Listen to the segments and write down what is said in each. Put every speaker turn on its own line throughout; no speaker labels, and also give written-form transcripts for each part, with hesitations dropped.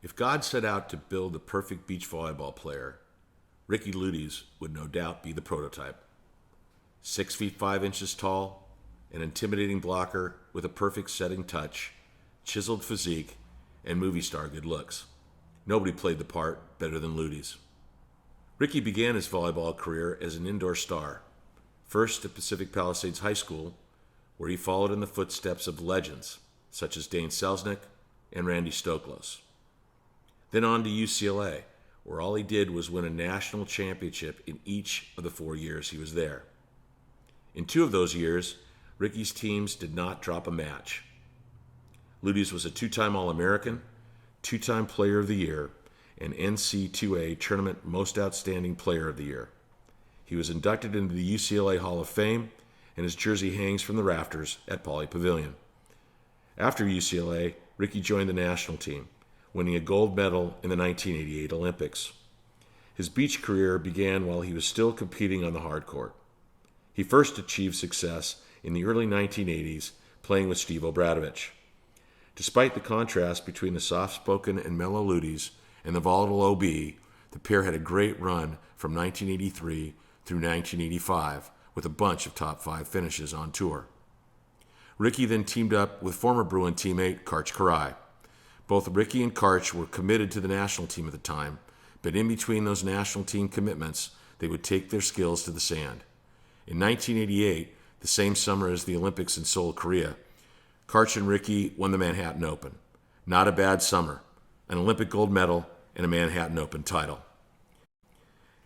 If God set out to build the perfect beach volleyball player, Ricci Luyties would no doubt be the prototype. 6 feet 5 inches tall, an intimidating blocker with a perfect setting touch, chiseled physique, and movie star good looks. Nobody played the part better than Luyties. Ricci began his volleyball career as an indoor star, first at Pacific Palisades High School, where he followed in the footsteps of legends such as Dane Selznick and Randy Stoklos. Then on to UCLA, where all he did was win a national championship in each of the 4 years he was there. In 2 of those years, Ricci's teams did not drop a match. Luyties was a 2-time All-American, 2-time Player of the Year, and NC2A Tournament Most Outstanding Player of the Year. He was inducted into the UCLA Hall of Fame, and his jersey hangs from the rafters at Pauley Pavilion. After UCLA, Ricci joined the national team, winning a gold medal in the 1988 Olympics. His beach career began while he was still competing on the hard court. He first achieved success in the early 1980s playing with Steve Obradovich. Despite the contrast between the soft-spoken and mellow Luyties and the volatile OB, the pair had a great run from 1983 through 1985 with a bunch of top 5 finishes on tour. Ricci then teamed up with former Bruin teammate Karch Kiraly. Both Ricci and Karch were committed to the national team at the time, but in between those national team commitments, they would take their skills to the sand. In 1988, the same summer as the Olympics in Seoul, Korea, Karch and Ricci won the Manhattan Open. Not a bad summer, an Olympic gold medal and a Manhattan Open title.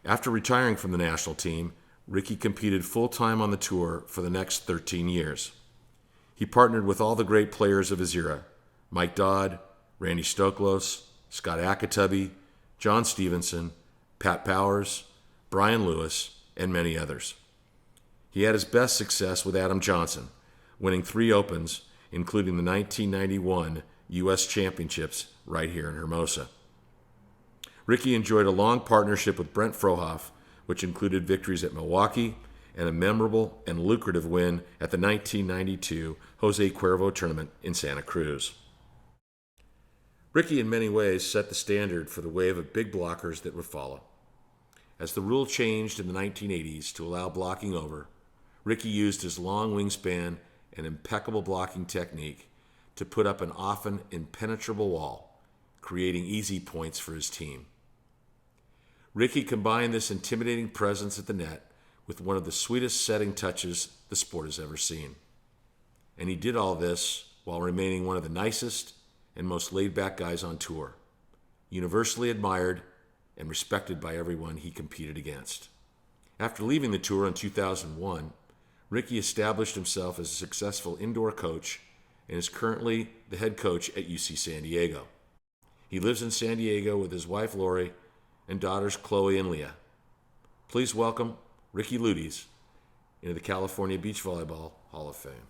After retiring from the national team, Ricci competed full-time on the tour for the next 13 years. He partnered with all the great players of his era: Mike Dodd, Randy Stoklos, Scott Akatubby, John Stevenson, Pat Powers, Brian Lewis, and many others. He had his best success with Adam Johnson, winning 3 Opens, including the 1991 U.S. Championships right here in Hermosa. Ricci enjoyed a long partnership with Brent Frohoff, which included victories at Milwaukee and a memorable and lucrative win at the 1992 Jose Cuervo tournament in Santa Cruz. Ricci in many ways set the standard for the wave of big blockers that would follow. As the rule changed in the 1980s to allow blocking over, Ricci used his long wingspan and impeccable blocking technique to put up an often impenetrable wall, creating easy points for his team. Ricci combined this intimidating presence at the net with one of the sweetest setting touches the sport has ever seen. And he did all this while remaining one of the nicest and most laid-back guys on tour, universally admired and respected by everyone he competed against. After leaving the tour in 2001, Ricci established himself as a successful indoor coach and is currently the head coach at UC San Diego. He lives in San Diego with his wife Lori and daughters Chloe and Leah. Please welcome Ricci Luyties into the California Beach Volleyball Hall of Fame.